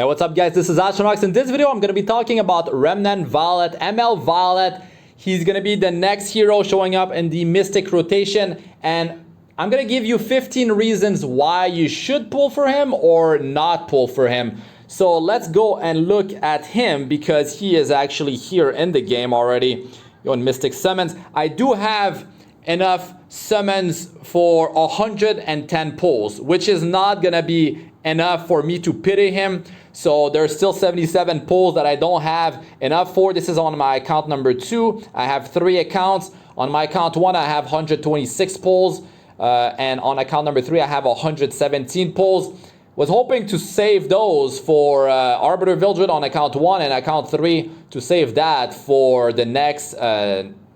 Hey, what's up guys, this is Astranox. In this video I'm going to be talking about Remnant Violet, ML Violet. He's going to be the next hero showing up in the Mystic rotation, and I'm going to give you 15 reasons why you should pull for him or not pull for him. So let's go and look at him because he is actually here in the game already on Mystic Summons. I do have enough summons for 110 pulls, which is not going to be enough for me to pity him. So there's still 77 pulls that I don't have enough for. This is on my account number 2. I have 3 accounts. On my account 1, I have 126 pulls. And on account number 3, I have 117 pulls. Was hoping to save those for Arbiter Vildred on account 1 and account 3 to save that for the next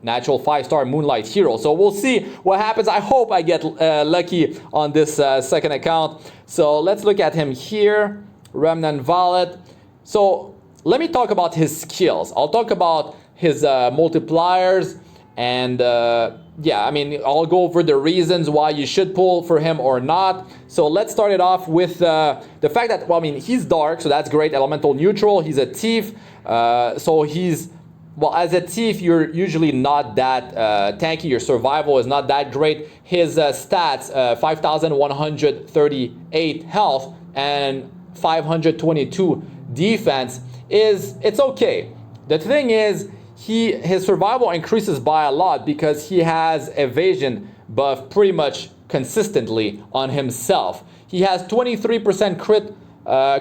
natural 5-star Moonlight hero. So we'll see what happens. I hope I get lucky on this second account. So let's look at him here. Remnant Violet. So let me talk about his skills. I'll talk about his multipliers, and yeah, I mean, I'll go over the reasons why you should pull for him or not. So let's start it off with the fact that, well, I mean, he's dark, so that's great. Elemental neutral. He's a thief, so he's, well, as a thief, you're usually not that tanky. Your survival is not that great. His stats, 5,138 health and 522 defense, it's okay. The thing is, his survival increases by a lot because he has evasion buff pretty much consistently on himself. He has 23%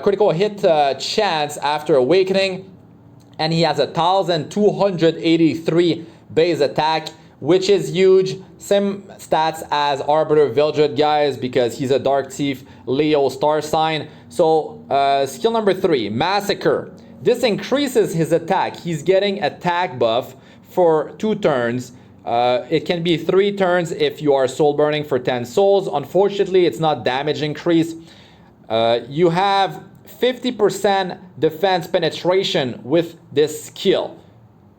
critical hit chance after awakening, and he has 1,283 base attack, which is huge. Same stats as Arbiter Vildred, guys, because he's a Dark Thief, Leo star sign. So skill number 3, Massacre. This increases his attack. He's getting attack buff for 2 turns. It can be 3 turns if you are soul burning for 10 souls. Unfortunately, it's not damage increase. You have 50% defense penetration with this skill.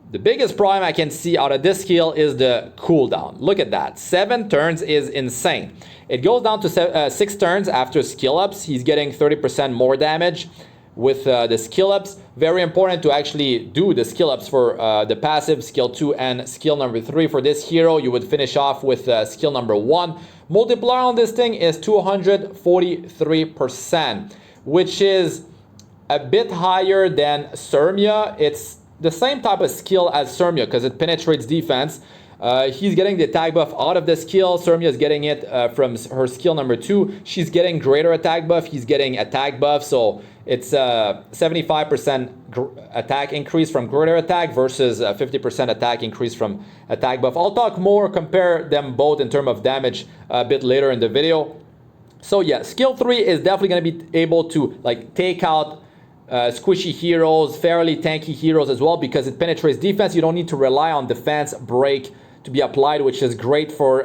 The biggest problem I can see out of this skill is the cooldown. Look at that. 7 turns is insane. It goes down to 6 turns after skill ups. He's getting 30% more damage with the skill ups. Very important to actually do the skill ups for the passive skill 2 and skill number 3. For this hero, you would finish off with skill number 1. Multiplier on this thing is 243%, which is a bit higher than Surmia. It's the same type of skill as Surmia because it penetrates defense. He's getting the attack buff out of the skill. Surmia is getting it from her skill number 2. She's getting greater attack buff. He's getting attack buff. So it's 75% attack increase from greater attack versus 50% attack increase from attack buff. I'll talk more, compare them both in terms of damage a bit later in the video. So yeah, skill 3 is definitely going to be able to like take out squishy heroes, fairly tanky heroes as well, because it penetrates defense. You don't need to rely on defense break to be applied, which is great for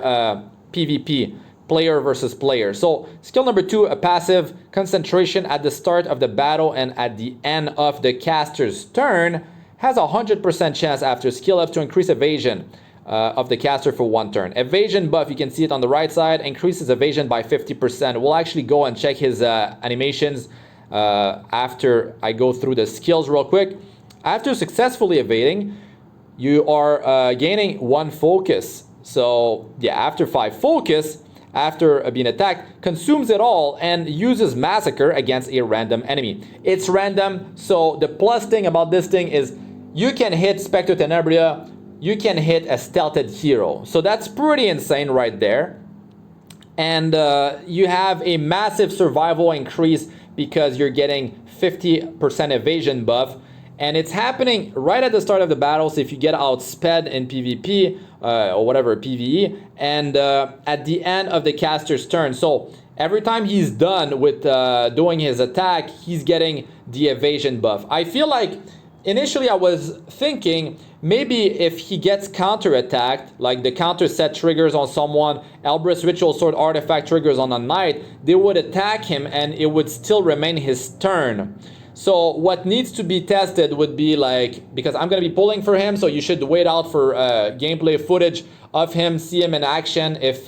PvP, player versus player. So skill number 2, a passive concentration at the start of the battle and at the end of the caster's turn, has a 100% chance after skill ups to increase evasion of the caster for 1 turn. Evasion buff, you can see it on the right side, increases evasion by 50%. We'll actually go and check his animations after I go through the skills real quick. After successfully evading, you are gaining 1 focus. So yeah, after 5 focus, after being attacked, consumes it all and uses Massacre against a random enemy. It's random, so the plus thing about this thing is you can hit Spectre Tenebria, you can hit a stealthed hero. So that's pretty insane right there. And you have a massive survival increase because you're getting 50% evasion buff, and it's happening right at the start of the battle. So if you get outsped in PvP or whatever PvE, and at the end of the caster's turn. So every time he's done with doing his attack, he's getting the evasion buff. I feel like initially I was thinking maybe if he gets counter-attacked, like the counter set triggers on someone, Elbrus Ritual Sword artifact triggers on a knight, they would attack him and it would still remain his turn. So what needs to be tested would be like, because I'm going to be pulling for him, so you should wait out for gameplay footage of him, see him in action if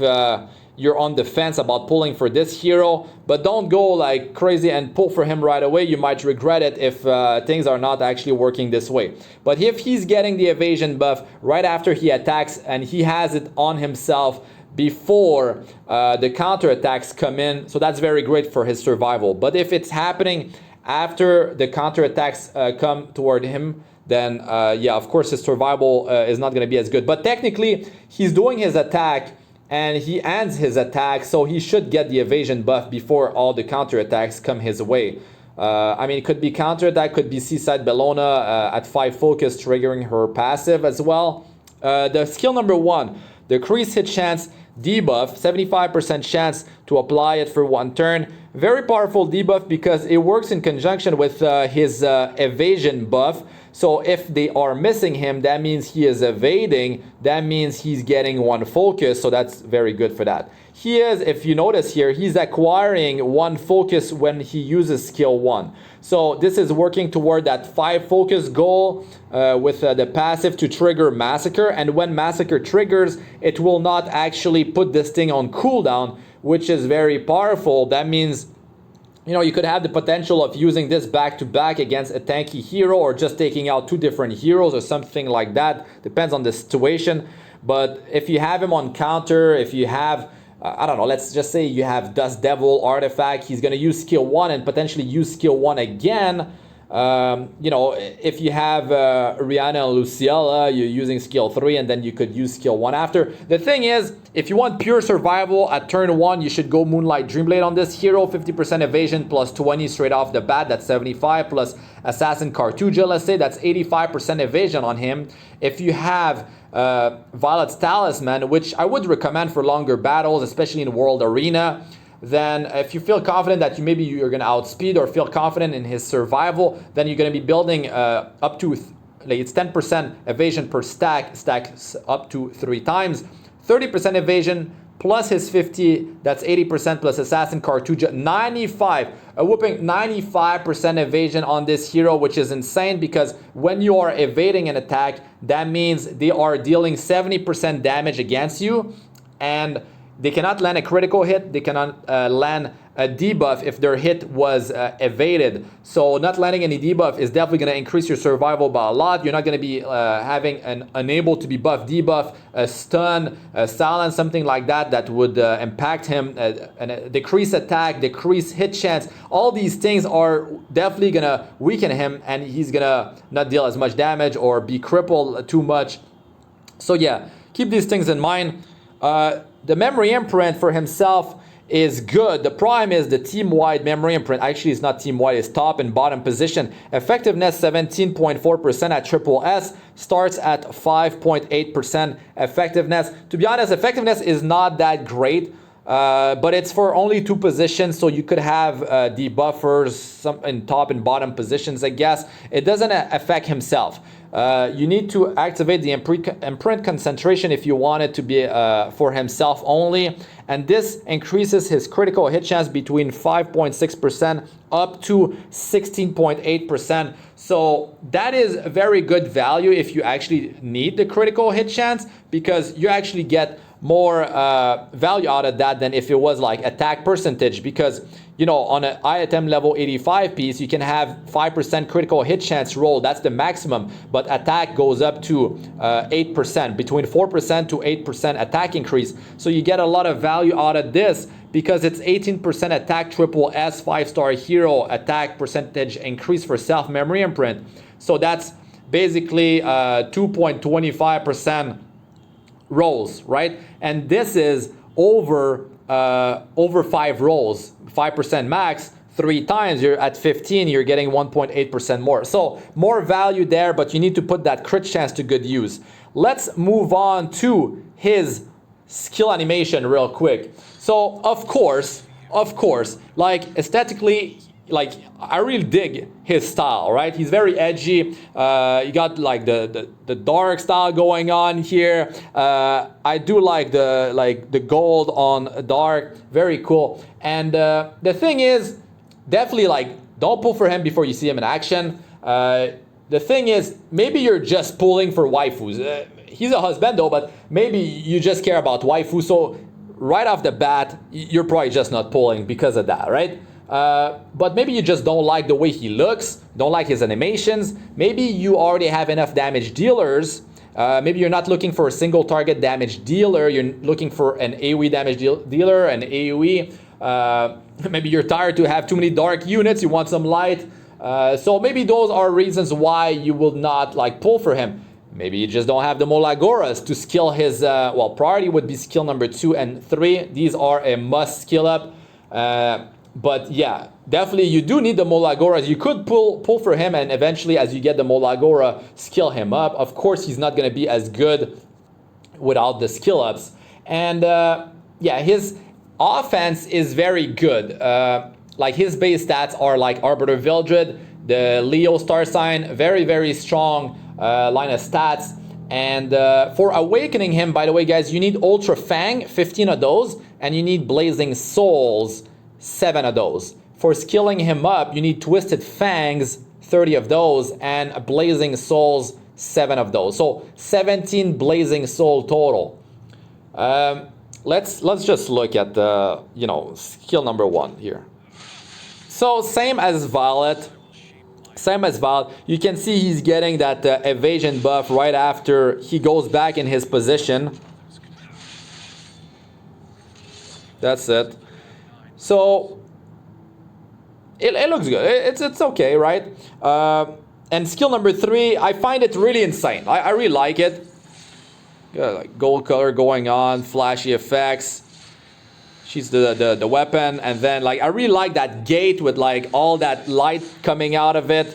you're on the fence about pulling for this hero, but don't go like crazy and pull for him right away. You might regret it if things are not actually working this way. But if he's getting the evasion buff right after he attacks and he has it on himself before the counter attacks come in, so that's very great for his survival. But if it's happening after the counter attacks come toward him, then yeah, of course his survival is not going to be as good. But technically, he's doing his attack and he ends his attack, so he should get the evasion buff before all the counter attacks come his way. I mean, it could be counter attack, could be Seaside Bellona at 5 focus triggering her passive as well. The skill number 1, decrease hit chance debuff, 75% chance to apply it for 1 turn. Very powerful debuff because it works in conjunction with his evasion buff. So if they are missing him, that means he is evading. That means he's getting 1 focus. So that's very good for that. He is, if you notice here, he's acquiring 1 focus when he uses skill 1. So this is working toward that 5 focus goal with the passive to trigger Massacre. And when Massacre triggers, it will not actually put this thing on cooldown, which is very powerful. That means, you know, you could have the potential of using this back to back against a tanky hero, or just taking out 2 different heroes or something like that. Depends on the situation. But if you have him on counter, if you have, I don't know, let's just say you have Dust Devil artifact, he's going to use skill 1 and potentially use skill 1 again. You know, if you have Rihanna and Luciella, you're using skill 3 and then you could use skill 1 after. The thing is, if you want pure survival at turn 1, you should go Moonlight Dreamblade on this hero. 50% evasion plus 20 straight off the bat, that's 75, plus Assassin Cartuja, let's say, that's 85% evasion on him. If you have Violet's Talisman, which I would recommend for longer battles, especially in World Arena, then if you feel confident that maybe you're going to outspeed or feel confident in his survival, then you're going to be building up to, it's 10% evasion per stack, stacks up to 3 times. 30% evasion plus his 50, that's 80% plus Assassin Cartuja, 95, a whooping 95% evasion on this hero, which is insane because when you are evading an attack, that means they are dealing 70% damage against you, and they cannot land a critical hit, they cannot land a debuff if their hit was evaded. So not landing any debuff is definitely going to increase your survival by a lot. You're not going to be having an unable to be buff debuff, a stun, a silence, something like that that would impact him, and a decrease attack, decrease hit chance. All these things are definitely going to weaken him, and he's going to not deal as much damage or be crippled too much. So yeah, keep these things in mind. The memory imprint for himself is good. The prime is the team-wide memory imprint. Actually, it's not team-wide, it's top and bottom position. Effectiveness 17.4% at triple S, starts at 5.8% effectiveness. To be honest, effectiveness is not that great, but it's for only 2 positions, so you could have debuffers some in top and bottom positions, I guess. It doesn't affect himself. You need to activate the imprint concentration if you want it to be for himself only, and this increases his critical hit chance between 5.6% up to 16.8%. So that is a very good value if you actually need the critical hit chance, because you actually get more value out of that than if it was like attack percentage, because you know, on an item level 85 piece, you can have 5% critical hit chance roll. That's the maximum. But attack goes up to 8%, between 4% to 8% attack increase. So you get a lot of value out of this because it's 18% attack triple S 5-star hero attack percentage increase for self memory imprint. So that's basically 2.25% rolls, right? And this is over 5 rolls, 5% max, 3 times, you're at 15, you're getting 1.8% more. So more value there, but you need to put that crit chance to good use. Let's move on to his skill animation real quick. So of course, like aesthetically, like I really dig his style, right? He's very edgy. You got like the dark style going on here. I do like the gold on dark, very cool. And the thing is, definitely like don't pull for him before you see him in action. The thing is, maybe you're just pulling for waifus. He's a husbando, but maybe you just care about waifu. So right off the bat, you're probably just not pulling because of that, right? But maybe you just don't like the way he looks, don't like his animations. Maybe you already have enough damage dealers. Maybe you're not looking for a single target damage dealer. You're looking for an AoE damage dealer, an AoE. Maybe you're tired to have too many dark units. You want some light. So maybe those are reasons why you will not like pull for him. Maybe you just don't have the MolaGoras to skill his, well, priority would be skill number 2 and 3. These are a must skill up. But yeah, definitely you do need the MolaGoras. You could pull for him, and eventually as you get the MolaGora, skill him up. Of course, he's not going to be as good without the skill ups. And yeah, his offense is very good. Like his base stats are like Arbiter Vildred, the Leo star sign, very, very strong line of stats. And for awakening him, by the way, guys, you need Ultra Fang, 15 of those, and you need Blazing Souls, 7 of those. For skilling him up, you need Twisted Fangs, 30 of those, and Blazing Souls, 7 of those. So 17 Blazing Soul total. Let's just look at the, you know, skill number 1 here. So same as Violet. You can see he's getting that evasion buff right after he goes back in his position. That's it. So it looks good. It's okay, right? And skill number 3, I find it really insane. I really like it. Like gold color going on, flashy effects. She's the weapon, and then like I really like that gate with like all that light coming out of it.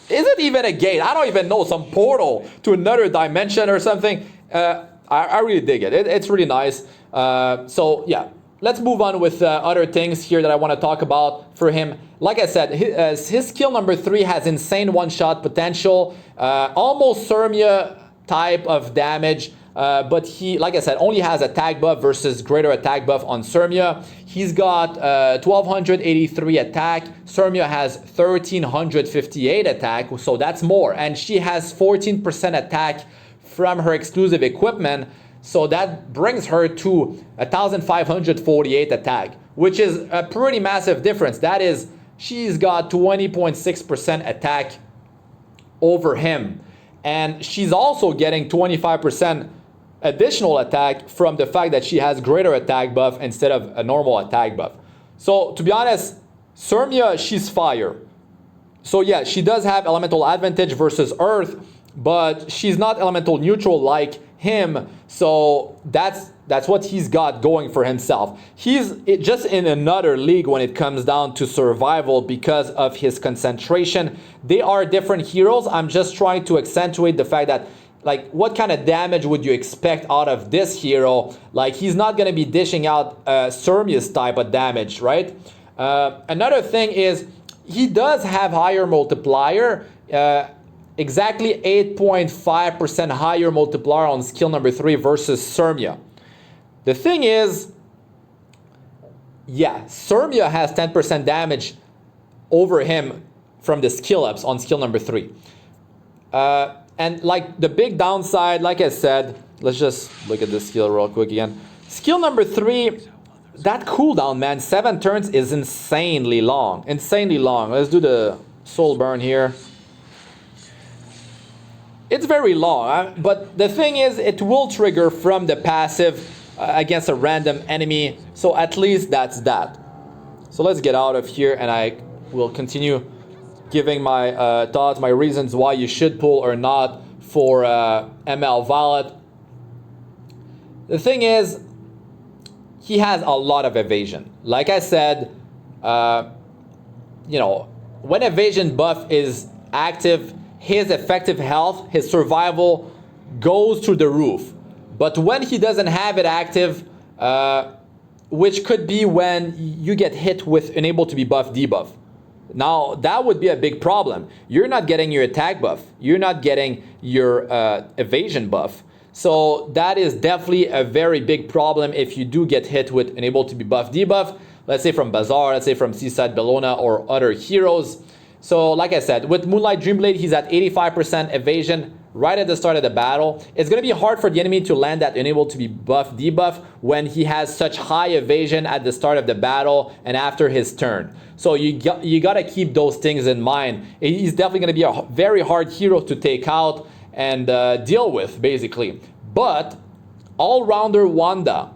Is it even a gate? I don't even know, some portal to another dimension or something. I really dig it. It's really nice. So yeah, let's move on with other things here that I want to talk about for him. Like I said, his skill number 3 has insane one-shot potential, almost Sirmia type of damage, but he, like I said, only has attack buff versus greater attack buff on Sirmia. He's got 1283 attack. Sirmia has 1358 attack, so that's more, and she has 14% attack from her exclusive equipment, so that brings her to 1548 attack, which is a pretty massive difference. That is, she's got 20.6% attack over him. And she's also getting 25% additional attack from the fact that she has greater attack buff instead of a normal attack buff. So to be honest, Sirmia, she's fire. So yeah, she does have elemental advantage versus Earth, but she's not elemental neutral like him. So that's what he's got going for himself. He's just in another league when it comes down to survival because of his concentration. They are different heroes. I'm just trying to accentuate the fact that, like, what kind of damage would you expect out of this hero? Like, he's not going to be dishing out Sirmia's type of damage, right? Another thing is he does have higher multiplier. Exactly 8.5% higher multiplier on skill number 3 versus Sirmia. The thing is, yeah, Sirmia has 10% damage over him from the skill ups on skill number 3. And like the big downside, like I said, let's just look at this skill real quick again. Skill number 3, that cooldown, man, 7 turns is insanely long. Insanely long. Let's do the soul burn here. It's very long, but the thing is, it will trigger from the passive against a random enemy, so at least that's that. So let's get out of here, and I will continue giving my thoughts, my reasons why you should pull or not for ML Violet. The thing is, he has a lot of evasion. Like I said, you know, when evasion buff is active, his effective health, his survival goes through the roof. But when he doesn't have it active, which could be when you get hit with unable to be buff debuff. Now, that would be a big problem. You're not getting your attack buff. You're not getting your evasion buff. So that is definitely a very big problem if you do get hit with unable to be buff debuff. Let's say from Bazaar, let's say from Seaside Bellona or other heroes. So like I said, with Moonlight Dreamblade, he's at 85% evasion. right at the start of the battle. It's going to be hard for the enemy to land that unable to be buff debuff when he has such high evasion at the start of the battle and after his turn. So you got to keep those things in mind. He's definitely going to be a very hard hero to take out and deal with, basically. But all-rounder Wanda,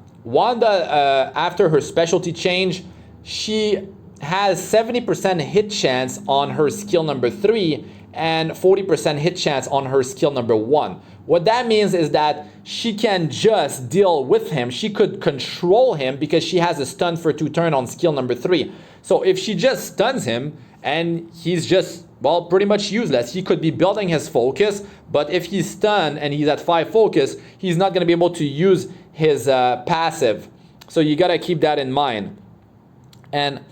after her specialty change, she has 70% hit chance on her skill number 3 and 40% hit chance on her skill number 1. What that means is that she can just deal with him. She could control him because she has a stun for 2 turns on skill number 3. So if she just stuns him and he's just, well, pretty much useless, he could be building his focus, but if he's stunned and he's at 5 focus, he's not going to be able to use his passive. So you got to keep that in mind. And it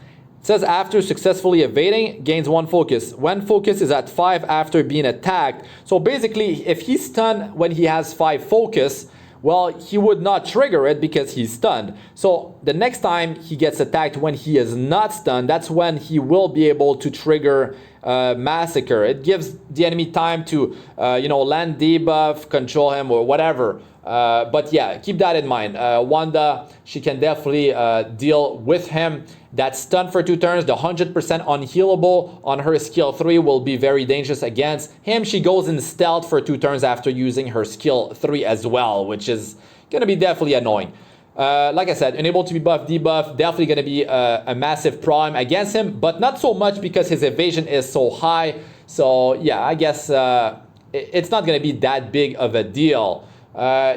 says after successfully evading, gains 1 focus. When focus is at 5 after being attacked. So basically, if he's stunned when he has 5 focus, well, he would not trigger it because he's stunned. So the next time he gets attacked when he is not stunned, that's when he will be able to trigger Massacre. It gives the enemy time to, land debuff, control him, or whatever. But yeah, keep that in mind. Wanda, she can definitely deal with him. That stun for 2 turns, the 100% unhealable on her skill 3 will be very dangerous against him. She goes in stealth for 2 turns after using her skill 3 as well, which is going to be definitely annoying. Like I said, unable to be buff, debuff, definitely going to be a massive problem against him, but not so much because his evasion is so high. So yeah, I guess it's not going to be that big of a deal.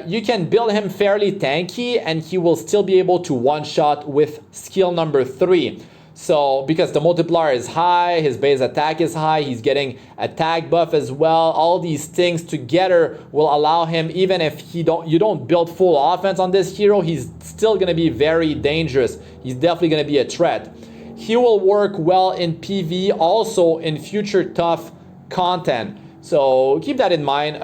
You can build him fairly tanky and he will still be able to one-shot with skill number 3. So because the multiplier is high, his base attack is high, he's getting attack buff as well. All these things together will allow him, even if you don't build full offense on this hero, he's still going to be very dangerous. He's definitely going to be a threat. He will work well in PvE, also in future tough content. So keep that in mind.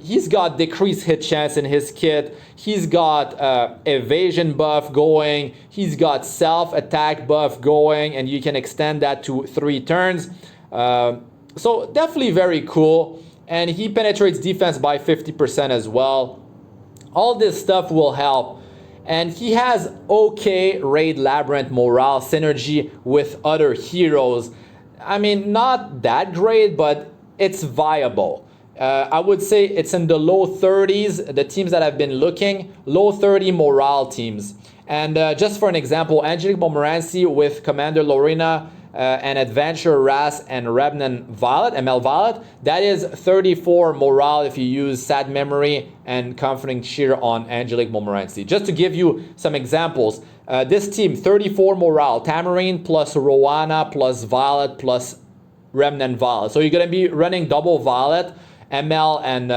He's got decreased hit chance in his kit. He's got evasion buff going. He's got self-attack buff going, and you can extend that to 3 turns. So definitely very cool. And he penetrates defense by 50% as well. All this stuff will help. And he has okay Raid Labyrinth morale synergy with other heroes. I mean, not that great, but it's viable. I would say it's in the low 30s, the teams that have been looking, low 30 morale teams. And just for an example, Angelica Montmorency with Commander Lorena and Adventure Ras and Remnant Violet, ML Violet, that is 34 morale if you use Sad Memory and Comforting Cheer on Angelica Montmorency. Just to give you some examples, this team, 34 morale, Tamarine plus Rowana plus Violet plus Remnant Violet. So you're going to be running double Violet, ML, and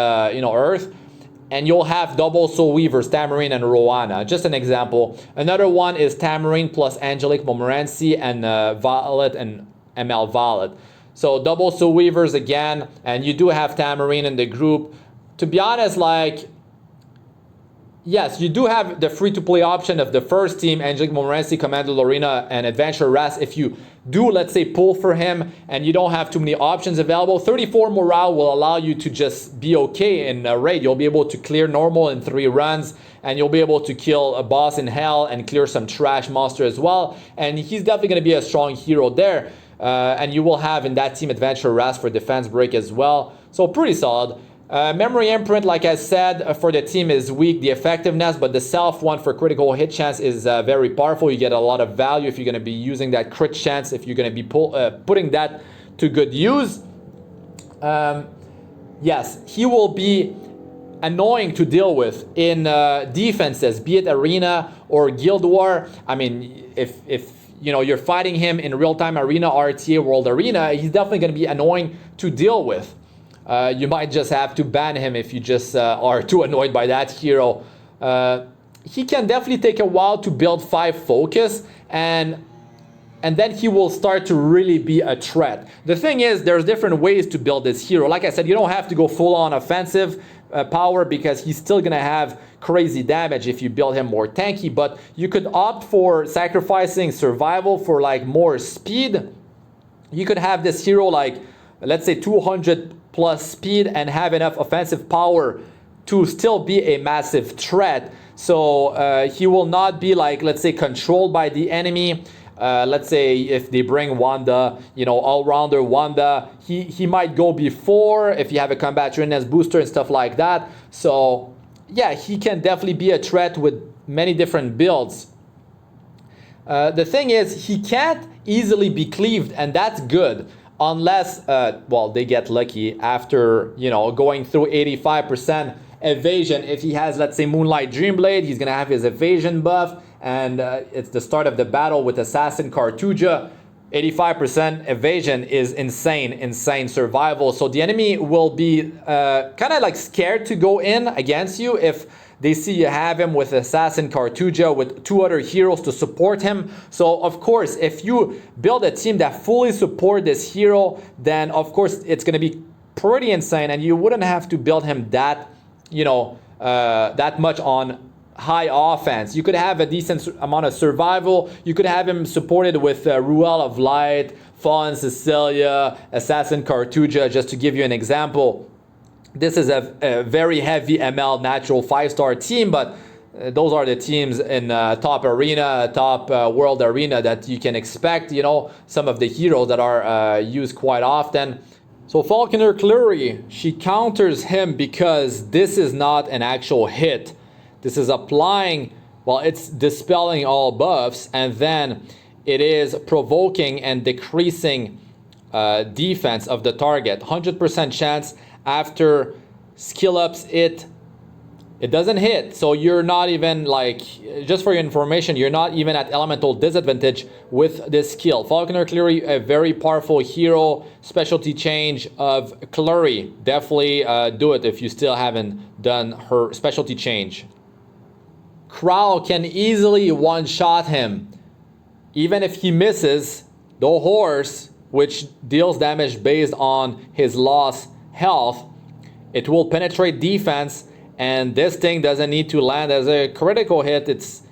Earth, and you'll have double Soul Weavers, Tamarine and Rowana. Just an example. Another one is Tamarine plus Angelique Montmorency and Violet and ML Violet. So double Soul Weavers again, and you do have Tamarine in the group. To be honest, yes, you do have the free-to-play option of the first team, Angelique Montmorency, Commander Lorena, and Adventure Ras. If you do, let's say, pull for him and you don't have too many options available, 34 morale will allow you to just be okay in a raid. You'll be able to clear normal in 3 runs, and you'll be able to kill a boss in hell and clear some trash monster as well. And he's definitely going to be a strong hero there. And you will have in that team Adventure Ras for defense break as well. So pretty solid. Memory imprint, like I said, for the team is weak, the effectiveness, but the self one for critical hit chance is very powerful. You get a lot of value if you're going to be using that crit chance, if you're going to be putting that to good use. Yes, he will be annoying to deal with in defenses, be it Arena or Guild War. I mean, if you're fighting him in real-time Arena, RTA, World Arena, he's definitely going to be annoying to deal with. You might just have to ban him if you just are too annoyed by that hero. He can definitely take a while to build 5 focus, and then he will start to really be a threat. The thing is, there's different ways to build this hero. Like I said, you don't have to go full-on offensive power because he's still going to have crazy damage if you build him more tanky, but you could opt for sacrificing survival for more speed. You could have this hero let's say 200 plus speed and have enough offensive power to still be a massive threat. So he will not be like, let's say, controlled by the enemy. Let's say if they bring Wanda, you know, all-rounder Wanda, he might go before if you have a combat readiness booster and stuff like that. So yeah, he can definitely be a threat with many different builds. The thing is, he can't easily be cleaved, and that's good. Unless, well, they get lucky after, you know, going through 85% evasion. If he has, let's say, Moonlight Dreamblade, he's going to have his evasion buff, and it's the start of the battle with Assassin Cartuja. 85% evasion is insane survival. So the enemy will be kind of like scared to go in against you if they see you have him with Assassin Cartuja with 2 other heroes to support him. So of course, if you build a team that fully support this hero, then of course it's going to be pretty insane, and you wouldn't have to build him that, you know, that much on high offense. You could have a decent amount of survival. You could have him supported with Ruel of Light, Fallen Cecilia, Assassin Cartuja, just to give you an example. This is a very heavy ML natural 5-star team, but those are the teams in top arena, top world arena that you can expect, you know, some of the heroes that are used quite often. So Falconer Clury, she counters him because this is not an actual hit. This is applying, well, it's dispelling all buffs, and then it is provoking and decreasing defense of the target. 100% chance after skill ups it doesn't hit. So you're not even, like, just for your information, you're not even at elemental disadvantage with this skill. Falconer Clury, a very powerful hero. Specialty change of Clury. Definitely do it if you still haven't done her specialty change. Crow can easily one-shot him. Even if he misses, the horse, which deals damage based on his lost health, it will penetrate defense, and this thing doesn't need to land as a critical hit. It's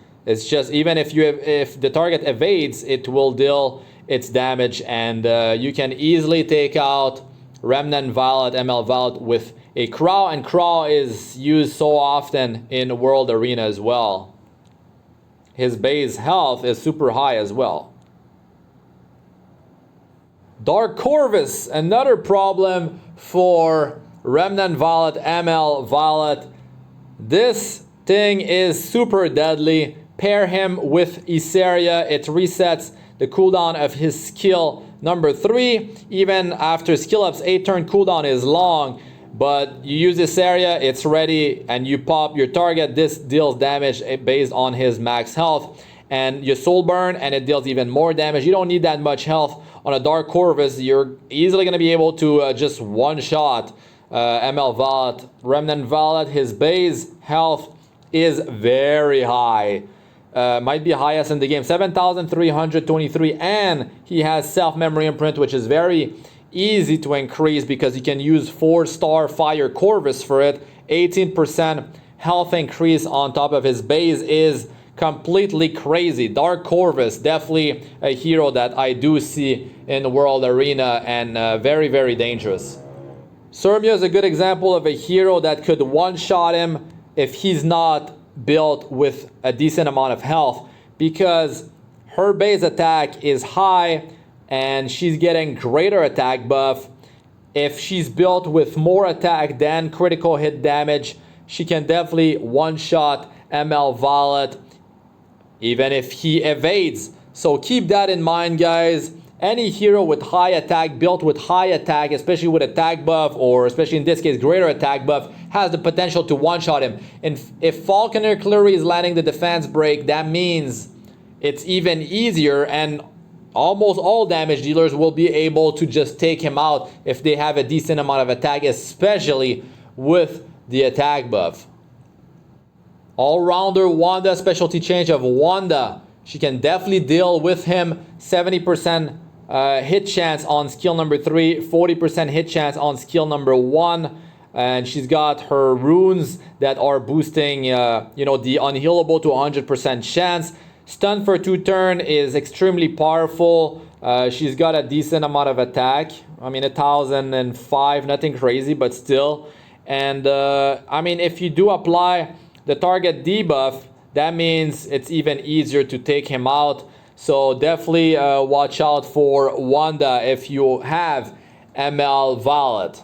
just, even if the target evades, it will deal its damage, and you can easily take out Remnant Violet, ML Violet with a Crow, and Crow is used so often in World Arena as well. His base health is super high as well. Dark Corvus, another problem for Remnant Violet, ML Violet. This thing is super deadly. Pair him with Isaria, it resets the cooldown of his skill number 3. Even after skill ups, 8-turn cooldown is long, but you use this area, it's ready, and you pop your target. This deals damage based on his max health, and you soul burn, and it deals even more damage. You don't need that much health on a Dark Corvus. You're easily going to be able to just one-shot ML Violet. Remnant Violet, his base health is very high. Might be highest in the game, 7,323, and he has self-memory imprint, which is very easy to increase because you can use 4-star Fire Corvus for it. 18% health increase on top of his base is completely crazy. Dark Corvus, definitely a hero that I do see in the World Arena, and very, very dangerous. Sirmia is a good example of a hero that could one-shot him if he's not built with a decent amount of health, because her base attack is high and she's getting greater attack buff. If she's built with more attack than critical hit damage, she can definitely one-shot ML Violet even if he evades. So keep that in mind, guys. Any hero with high attack, built with high attack, especially with attack buff, or especially in this case greater attack buff, has the potential to one-shot him. And if Falconer Clury is landing the defense break, that means it's even easier, and almost all damage dealers will be able to just take him out if they have a decent amount of attack, especially with the attack buff. All-rounder Wanda, specialty change of Wanda. She can definitely deal with him. 70% hit chance on skill number 3, 40% hit chance on skill number 1. And she's got her runes that are boosting, you know, the unhealable to 100% chance. Stun for 2 turns is extremely powerful. She's got a decent amount of attack. I mean, 1005, nothing crazy, but still. And I mean, if you do apply the target debuff, that means it's even easier to take him out. So definitely watch out for Wanda if you have ML Violet.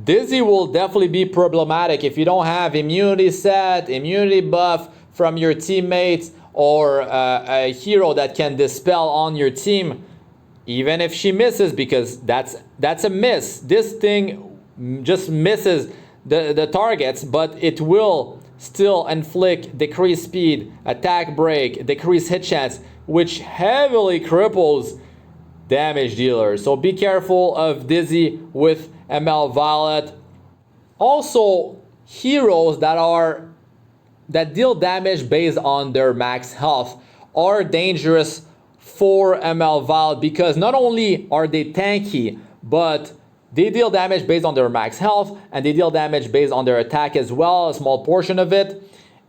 Dizzy will definitely be problematic if you don't have immunity set, immunity buff from your teammates, or a hero that can dispel on your team, even if she misses, because that's a miss. This thing just misses the targets, but it will still inflict decreased speed, attack break, decreased hit chance, which heavily cripples damage dealers. So be careful of Dizzy with ML Violet. Also, heroes that deal damage based on their max health are dangerous for ML Violet, because not only are they tanky, but they deal damage based on their max health, and they deal damage based on their attack as well, a small portion of it.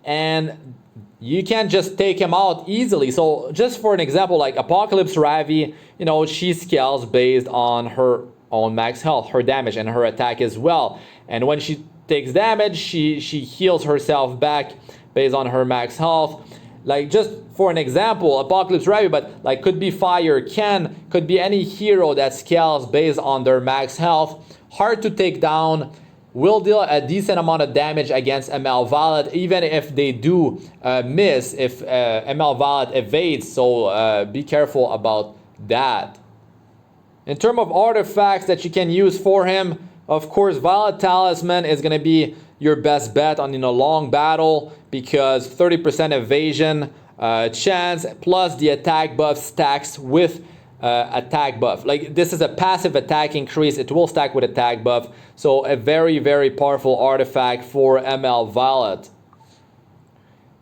And you can't just take him out easily. So just for an example, like Apocalypse Ravi, you know, she scales based on her own max health, her damage, and her attack as well. And when she takes damage, she heals herself back based on her max health. Like, just for an example, Apocalypse Ravi, but like could be Fire Ken, could be any hero that scales based on their max health. Hard to take down, will deal a decent amount of damage against ML Violet, even if they do miss, if ML Violet evades, so be careful about that. In terms of artifacts that you can use for him, of course, Violet Talisman is going to be your best bet on in a long battle, because 30% evasion chance plus the attack buff stacks with attack buff. Like, this is a passive attack increase, it will stack with attack buff, so a very, very powerful artifact for ML Violet.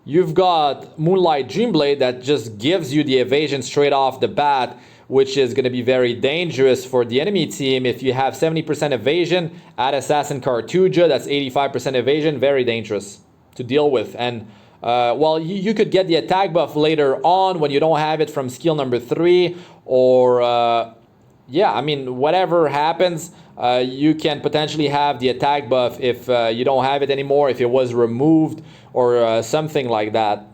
You've got Moonlight Dreamblade that just gives you the evasion straight off the bat, which is going to be very dangerous for the enemy team. If you have 70% evasion, add Assassin Cartuja, that's 85% evasion, very dangerous to deal with. And well, you could get the attack buff later on when you don't have it from skill number 3, or yeah, I mean, whatever happens, you can potentially have the attack buff if you don't have it anymore, if it was removed, or something like that.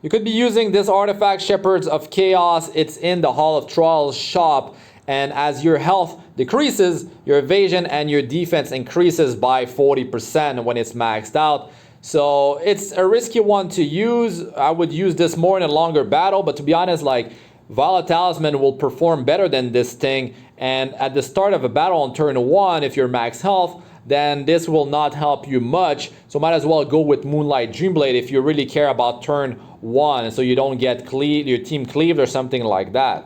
You could be using this artifact, Shepherds of Chaos. It's in the Hall of Trials shop, and as your health decreases, your evasion and your defense increases by 40% when it's maxed out. So it's a risky one to use. I would use this more in a longer battle, but to be honest, like, Violet Talisman will perform better than this thing, and at the start of a battle on turn 1, if you're max health, then this will not help you much. So might as well go with Moonlight Dreamblade if you really care about turn 1, so you don't get your team cleaved or something like that.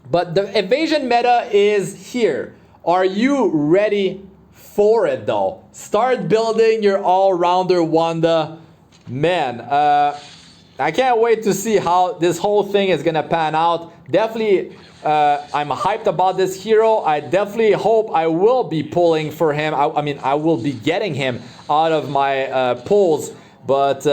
But the evasion meta is here. Are you ready for it though? Start building your all-rounder Wanda. Man, I can't wait to see how this whole thing is gonna pan out. Definitely, I'm hyped about this hero. I definitely hope I will be pulling for him. I mean, I will be getting him out of my pulls. But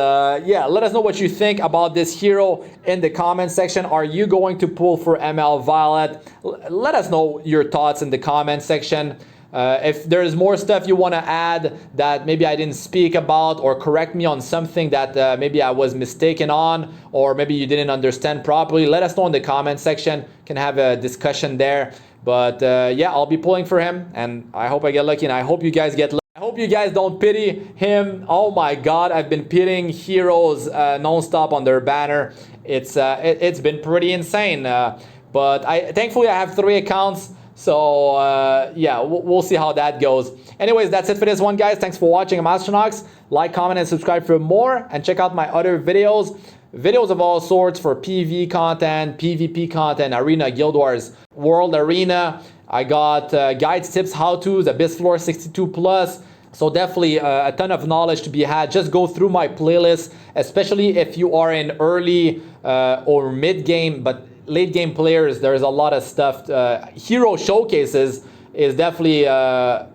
yeah, let us know what you think about this hero in the comment section. Are you going to pull for ML Violet? Let us know your thoughts in the comment section. If there's more stuff you want to add that maybe I didn't speak about, or correct me on something that maybe I was mistaken on, or maybe you didn't understand properly, let us know in the comment section. Can have a discussion there. But yeah, I'll be pulling for him, and I hope I get lucky, and I hope you guys get lucky. I hope you guys don't pity him. Oh my god, I've been pitying heroes non-stop on their banner. It's been pretty insane. But thankfully I have 3 accounts. So yeah, we'll see how that goes. Anyways, that's it for this one, guys. Thanks for watching. I'm Astranox. Like, comment, and subscribe for more. And check out my other videos. Videos of all sorts for PvE content, PvP content, Arena, Guild Wars, World Arena. I got guides, tips, how-tos, Abyss Floor 62+. So definitely a ton of knowledge to be had. Just go through my playlist, especially if you are in early or mid-game, but late game players, there's a lot of stuff, hero showcases is definitely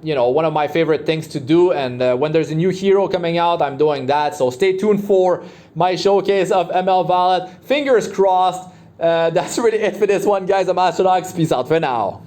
you know, one of my favorite things to do, and when there's a new hero coming out, I'm doing that. So stay tuned for my showcase of ML Valet. Fingers crossed. That's really it for this one, guys. I'm Astranox. Peace out for now.